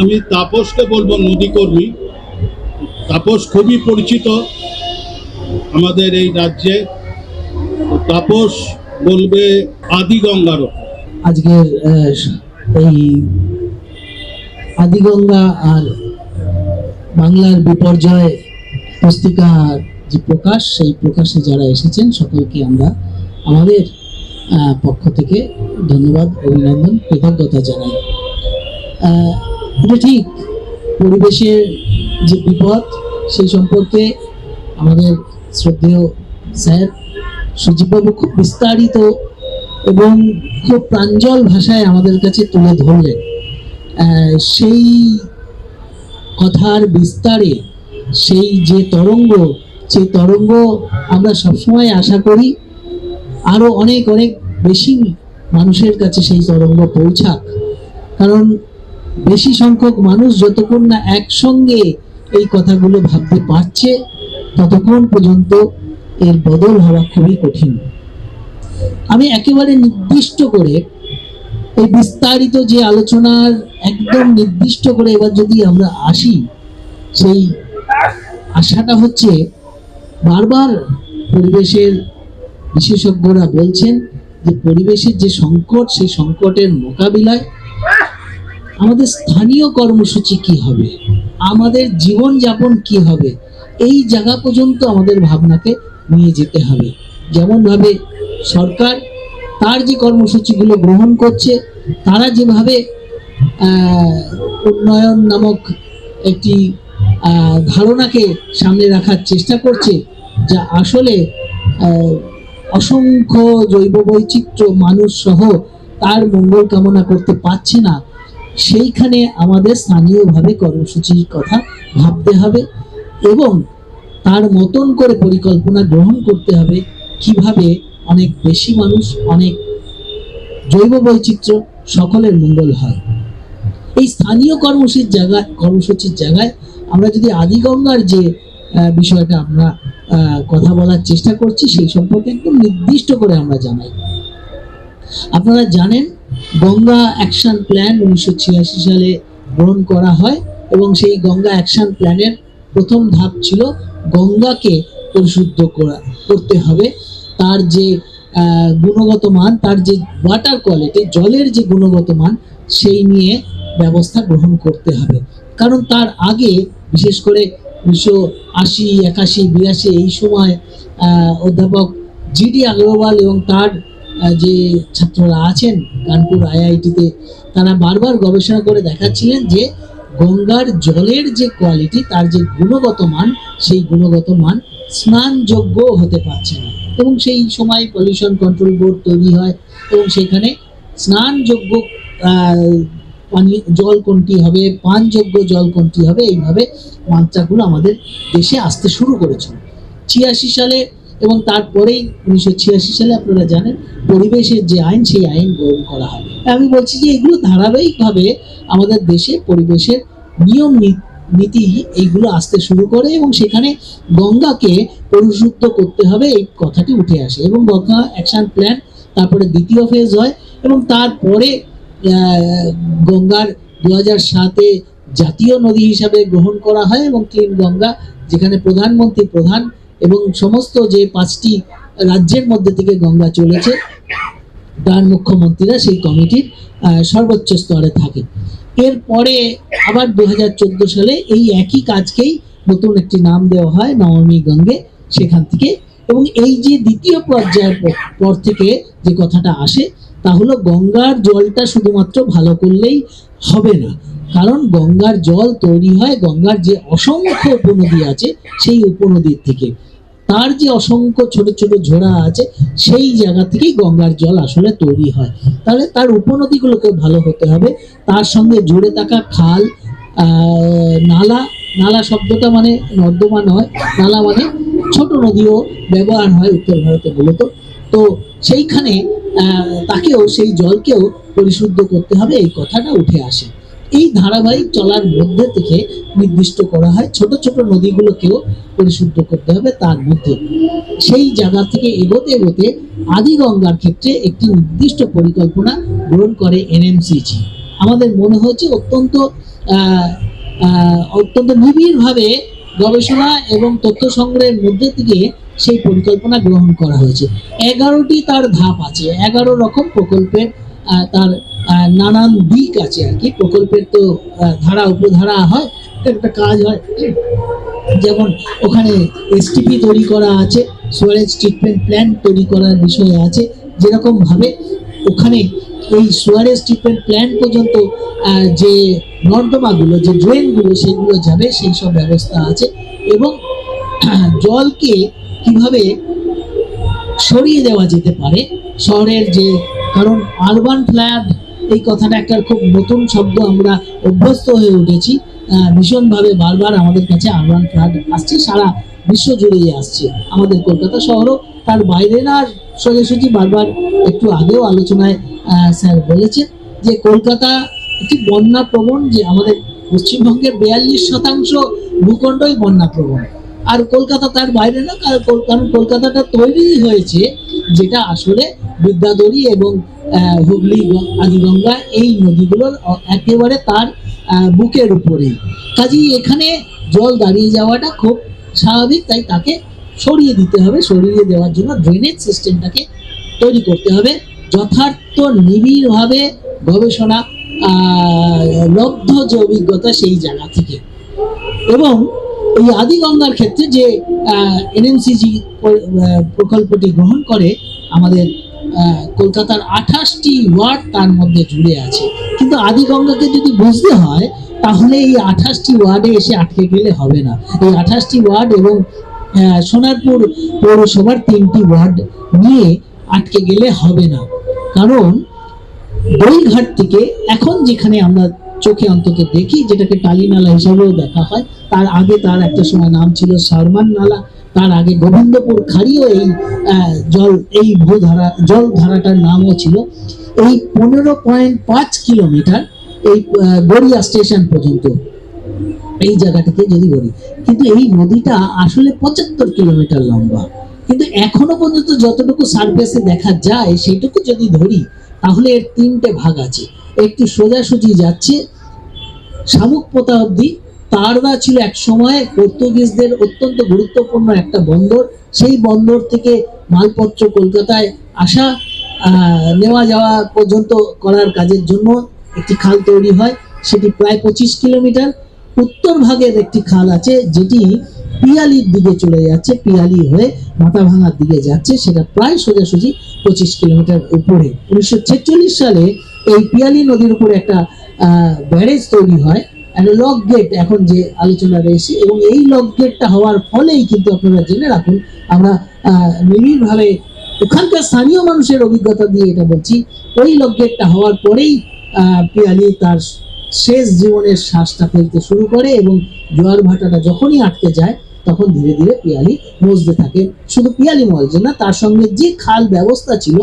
আমি তাপসকে বলবো, নদী কর্মী। তাপস খুবই পরিচিত আমাদের এই রাজ্যে। তাপস বলবে আদিগঙ্গার। আজকের এই আদিগঙ্গা আর বাংলার বিপর্যয় পুস্তিকার যে প্রকাশ, সেই প্রকাশে যারা এসেছেন সকলকে আমরা আমাদের পক্ষ থেকে ধন্যবাদ, অভিনন্দন, কৃতজ্ঞতা জানাই। এটা ঠিক, পরিবেশের যে বিপদ সেই সম্পর্কে আমাদের শ্রদ্ধেয় স্যার সুজিতবাবু খুব বিস্তারিত এবং খুব প্রাঞ্জল ভাষায় আমাদের কাছে তুলে ধরলেন। সেই কথার বিস্তারে সেই যে তরঙ্গ, সেই তরঙ্গ আমরা সবসময় আশা করি আরো অনেক অনেক বেশি মানুষের কাছে সেই তরঙ্গ পৌঁছাক। কারণ বেশি সংখ্যক মানুষ যতক্ষণ না একসঙ্গে এই কথাগুলো ভাবতে পারছে ততক্ষণ পর্যন্ত এর বদল হওয়া খুবই কঠিন। আমি একেবারে নির্দিষ্ট করে এই বিস্তারিত যে আলোচনার একদম নির্দিষ্ট করে এবার যদি আমরা আসি, সেই আশাটা হচ্ছে বারবার পরিবেশের বিশেষজ্ঞরা বলছেন যে পরিবেশের যে সংকট, সেই সংকটের মোকাবিলায় আমাদের স্থানীয় কর্মসূচি কি হবে, আমাদের জীবনযাপন কি হবে, এই জায়গা পর্যন্ত আমাদের ভাবনাকে নিয়ে যেতে হবে। যেমনভাবে সরকার তার যে কর্মসূচিগুলো গ্রহণ করছে, তারা যেভাবে উন্নয়ন নামক একটি ধারণাকে সামনে রাখার চেষ্টা করছে, যা আসলে অসংখ্য জৈব বৈচিত্র্য মানুষ সহ তার মঙ্গল কামনা করতে পারছে না, সেইখানে আমাদের স্থানীয়ভাবে কর্মসূচির কথা ভাবতে হবে এবং তার মতন করে পরিকল্পনা গ্রহণ করতে হবে কিভাবে অনেক বেশি মানুষ, অনেক জৈব বৈচিত্র্য, সকলের মঙ্গল হয়। এই স্থানীয় কর্মসূচির জায়গায় আমরা যদি আদিগঙ্গার যে বিষয়টা আমরা কথা বলার চেষ্টা করছি, সেই সম্পর্কে একদম নির্দিষ্ট করে আমরা জানাই। আপনারা জানেন গঙ্গা অ্যাকশন প্ল্যান 1986 সালে গ্রহণ করা হয় এবং সেই গঙ্গা অ্যাকশন প্ল্যানের প্রথম ধাপ ছিল গঙ্গাকে পরিশুদ্ধ করতে হবে। তার যে গুণগত মান, তার যে ওয়াটার কোয়ালিটি, জলের যে গুণগত মান, সেই নিয়ে ব্যবস্থা গ্রহণ করতে হবে। কারণ তার আগে বিশেষ করে 1980, 81, 82 এই সময় অধ্যাপক জিডি আগরওয়াল এবং তার যে ছাত্ররা আছেন কানপুর আইআইটিতে, তারা বারবার গবেষণা করে দেখাচ্ছিলেন যে গঙ্গার জলের যে কোয়ালিটি, তার যে গুণগত মান, সেই গুণগত মান স্নানযোগ্য হতে পারছে না। এবং সেই সময় পলিউশন কন্ট্রোল বোর্ড তৈরি হয় এবং সেখানে স্নানযোগ্য পানীয় জল কোনটি হবে, পানযোগ্য জল কোনটি হবে, এইভাবে মাত্রাগুলো আমাদের দেশে আসতে শুরু করেছিল 86 সালে। এবং তারপরেই 1986 সালে আপনারা জানেন পরিবেশের যে আইন, সেই আইন গ্রহণ করা হয়। আমি বলছি যে এগুলো ধারাবাহিকভাবে আমাদের দেশে পরিবেশের নিয়ম নীতি এইগুলো আসতে শুরু করে এবং সেখানে গঙ্গাকে পরিশুদ্ধ করতে হবে এই কথাটি উঠে আসে এবং গঙ্গা অ্যাকশন প্ল্যান তারপরে দ্বিতীয় ফেজ হয় এবং তারপরে গঙ্গার 2007-এ জাতীয় নদী হিসাবে গ্রহণ করা হয় এবং ক্লিন গঙ্গা, যেখানে প্রধানমন্ত্রী প্রধান এবং সমস্ত যে 5টি রাজ্যের মধ্যে থেকে গঙ্গা চলেছে তার মুখ্যমন্ত্রীরা সেই কমিটির সর্বোচ্চ স্তরে থাকে। এরপরে আবার 2014 সালে এই একই কাজকেই নতুন একটি নাম দেওয়া হয়, নমামি গঙ্গে, সেখান থেকে। এবং এই যে দ্বিতীয় পর্যায়ের পর থেকে যে কথাটা আসে তা হলো গঙ্গার জলটা শুধুমাত্র ভালো করলেই হবে না, কারণ গঙ্গার জল তৈরি হয় গঙ্গার যে অসংখ্য উপনদী আছে সেই উপনদীর থেকে, তার যে অসংখ্য ছোট ছোট ঝোড়া আছে সেই জায়গা থেকেই গঙ্গার জল আসলে তৈরি হয়। তাহলে তার উপনদীগুলোকে ভালো হতে হবে, তার সঙ্গে জুড়ে থাকা খাল, নালা, নালা শব্দটা মানে নর্দমা নয়, নালা মানে ছোট নদীও ব্যবহার হয় উত্তর ভারতে মূলত, তো সেইখানে তাকেও, সেই জলকেও পরিশুদ্ধ করতে হবে, এই কথাটা উঠে আসে। এই ধারাবাহিক চলার মধ্যে থেকে নির্দিষ্ট করা হয় ছোট ছোট নদীগুলোকেও পরিশুদ্ধ করতে হবে। তার মধ্যে সেই জায়গা থেকে এগোতে এগোতে আদিগঙ্গার ক্ষেত্রে একটি নির্দিষ্ট পরিকল্পনা গ্রহণ করে এনএমসিজি। আমাদের মনে হয়েছে অত্যন্ত অত্যন্ত নিবিড়ভাবে গবেষণা এবং তথ্য সংগ্রহের মধ্যে থেকে সেই পরিকল্পনা গ্রহণ করা হয়েছে। 11টি তার ধাপ আছে, 11 রকম প্রকল্পের তার নানান দিক আছে আর কি। প্রকল্পের তো ধারা উপধারা হয়, একটা কাজ হয়, যেমন ওখানে এসটিপি তৈরি করা আছে, সুয়ারেজ ট্রিটমেন্ট প্ল্যান তৈরি করার বিষয় আছে, যেরকম ভাবে ওখানে এই সুয়ারেজ ট্রিটমেন্ট প্ল্যান পর্যন্ত যে নর্দমাগুলো, যে ড্রেনগুলো সেগুলো যাবে সেই সব ব্যবস্থা আছে। এবং জলকে কিভাবে সরিয়ে দেওয়া যেতে পারে শহরের যে, কারণ আরবান ফ্লাড এই কথাটা একটা খুব নতুন শব্দ, আমরা অভ্যস্ত হয়ে উঠেছি ভীষণভাবে, বারবার আমাদের কাছে আরবান ফ্লাড আসছে, সারা বিশ্ব জুড়েই আসছে, আমাদের কলকাতা শহরও তার বাইরে না। সোজাসুজি বারবার একটু আগেও আলোচনায় স্যার বলেছেন যে কলকাতা একটি বন্যা প্রবণ, যে আমাদের পশ্চিমবঙ্গের 42% ভূখণ্ডই বন্যা প্রবণ, আর কলকাতা তার বাইরে না। কারণ কলকাতাটা তৈরি হয়েছে যেটা আসলে বিদ্যাধরী এবং হুগলি, আদিগঙ্গা এই নদীগুলোর একেবারে তার বুকের উপরেই। কাজেই এখানে জল দাঁড়িয়ে যাওয়াটা খুব স্বাভাবিক, তাই তাকে সরিয়ে দিতে হবে। সরিয়ে দেওয়ার জন্য ড্রেনেজ সিস্টেমটাকে তৈরি করতে হবে, যথার্থ নিবিড়ভাবে গবেষণা লব্ধ যে অভিজ্ঞতা সেই জায়গা থেকে। এবং এই আদিগঙ্গার ক্ষেত্রে যে এনএমসিজি প্রকল্পটি গ্রহণ করে, আমাদের কলকাতার 28টি ওয়ার্ড তার মধ্যে জুড়ে আছে। কিন্তু আদিগঙ্গাকে যদি বুঝতে হয় তাহলে এই 28টি ওয়ার্ডে এসে আটকে গেলে হবে না। এই 28টি ওয়ার্ড এবং সোনারপুর পৌরসভার 3টি ওয়ার্ড নিয়ে আটকে গেলে হবে না। কারণ দইঘাট থেকে এখন যেখানে আমরা চোখে অন্তত দেখি, যেটাকে টালি নালা হিসাবেও দেখা হয়, তার আগে তার একটা সময় নাম ছিল সারমান নালা, তার আগে গোবিন্দপুর খাড়িও এই জলধারাটার নামও ছিল। এই 15.5 কিলোমিটার এই গড়িয়া স্টেশন পর্যন্ত এই জায়গাটিকে যদি বলি, কিন্তু এই নদীটা আসলে 75 কিলোমিটার লম্বা। কিন্তু এখনো পর্যন্ত যতটুকু সারফেসে দেখা যায় সেইটুকু যদি ধরি, তাহলে এর 3টে ভাগ আছে। একটি সোজাসুজি যাচ্ছে শামুকপোতা অব্দি। তারদা ছিল এক সময় পর্তুগিজদের অত্যন্ত গুরুত্বপূর্ণ একটা বন্দর, সেই বন্দর থেকে মালপত্র কলকাতায় আসা নেওয়া যাওয়া পর্যন্ত করার কাজের জন্য একটি খাল তৈরি হয়, সেটি প্রায় 25 কিলোমিটার। উত্তর ভাগের একটি খাল আছে যেটি পিয়ালির দিকে চলে যাচ্ছে, পিয়ালি হয়ে মাথাভাঙার দিকে যাচ্ছে, সেটা প্রায় সোজাসুজি 25 কিলোমিটার উপরে। 1946 সালে এই পিয়ালি নদীর উপরে একটা ব্যারেজ তৈরি হয়, একটা লক গেট এখন যে আলোচনা রয়েছে। এবং এই লক গেটটা হওয়ার ফলেই কিন্তু আপনারা জেনে রাখুন, আমরা নিবিড়ভাবে ওখানকার স্থানীয় মানুষের অভিজ্ঞতা দিয়ে এটা বলছি, ওই লক গেটটা হওয়ার পরেই পিয়ালি তার শেষ জীবনের শ্বাসটা ফেলতে শুরু করে, এবং জোয়ার ভাটাটা যখনই আটকে যায় তখন ধীরে ধীরে পিয়ালি মজতে থাকে। শুধু পিয়ালি মজে না, তার সঙ্গে যে খাল ব্যবস্থা ছিল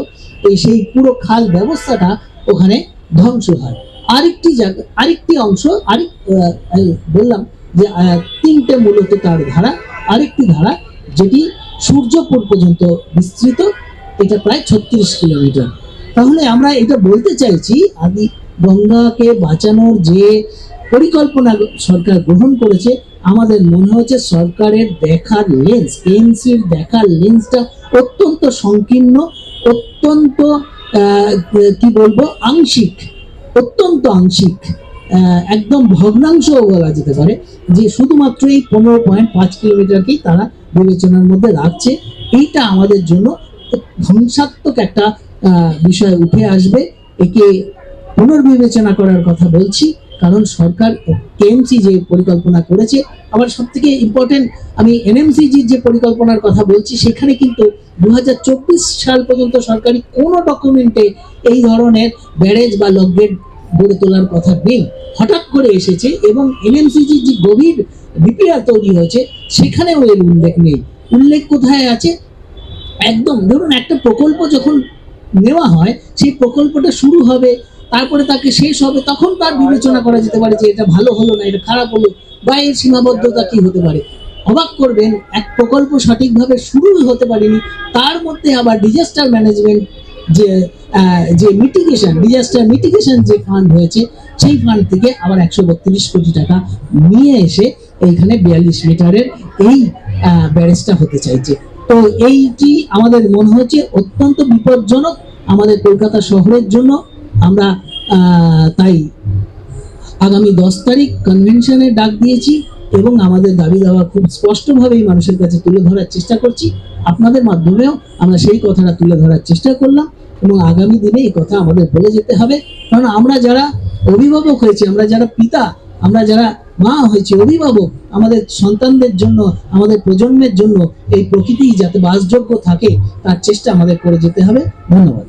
সেই পুরো খাল ব্যবস্থাটা ওখানে ধ্বংস হয়। আরেকটি অংশ বললাম যে 3টে মূলত তার ধারা, আরেকটি ধারা যেটি সূর্যপুর পর্যন্ত বিস্তৃত, এটা প্রায় 36 কিলোমিটার। তাহলে আমরা এটা বলতে চাইছি, আদি গঙ্গাকে বাঁচানোর যে পরিকল্পনা সরকার গ্রহণ করেছে, আমাদের মনে হচ্ছে সরকারের দেখার লেন্স, এএনসির দেখার লেন্সটা অত্যন্ত সংকীর্ণ, অত্যন্ত কি বলবো, অত্যন্ত আংশিক, একদম ভগ্নাংশও বলা যেতে পারে, যে শুধুমাত্র এই 15.5 কিলোমিটারকেই তারা বিবেচনার মধ্যে রাখছে। এইটা আমাদের জন্য ধ্বংসাত্মক একটা বিষয় উঠে আসবে। একে পুনর্বিবেচনা করার কথা বলছি, কারণ সরকার কেএমসি যে পরিকল্পনা করেছে, আবার সব থেকে ইম্পর্টেন্ট আমি এনএমসিজির যে পরিকল্পনার কথা বলছি, সেখানে কিন্তু 2024 সাল পর্যন্ত সরকারি কোনো ডকুমেন্টে এই ধরনের ব্যারেজ বা লক গেট গড়ে তোলার কথা নেই, হঠাৎ করে এসেছে। এবং এনএমসিজির যে গভীর ডিপিআর তৈরি হয়েছে সেখানেও এর উল্লেখ নেই। উল্লেখ কোথায় আছে? একদম ধরুন একটা প্রকল্প যখন নেওয়া হয়, সেই প্রকল্পটা শুরু হবে, তারপরে তাকে শেষ হবে, তখন তার বিবেচনা করা যেতে পারে যে এটা ভালো হলো না, এটা খারাপ হলো, বা এর সীমাবদ্ধতা কি হতে পারে। অবাক করবেন, এক প্রকল্প সঠিকভাবে শুরুই হতে পারেনি, তার মধ্যে আবার ডিজাস্টার ম্যানেজমেন্ট যে মিটিগেশন, ডিজাস্টার মিটিগেশন যে ফান্ড হয়েছে, সেই ফান্ড থেকে আবার 132 কোটি টাকা নিয়ে এসে এইখানে 42 মিটারের এই ব্যারেজটা হতে চাইছে। তো এইটি আমাদের মনে হচ্ছে অত্যন্ত বিপজ্জনক আমাদের কলকাতা শহরের জন্য। আমরা তাই আগামী 10 তারিখ কনভেনশনের ডাক দিয়েছি এবং আমাদের দাবি দাওয়া খুব স্পষ্টভাবেই মানুষের কাছে তুলে ধরার চেষ্টা করছি। আপনাদের মাধ্যমেও আমরা সেই কথাটা তুলে ধরার চেষ্টা করলাম এবং আগামী দিনে এই কথা আমাদের বলে যেতে হবে। কারণ আমরা যারা অভিভাবক হয়েছি, আমরা যারা পিতা, আমরা যারা মা হয়েছি, অভিভাবক, আমাদের সন্তানদের জন্য, আমাদের প্রজন্মের জন্য এই প্রকৃতি যাতে বাসযোগ্য থাকে তার চেষ্টা আমাদের করে যেতে হবে। ধন্যবাদ।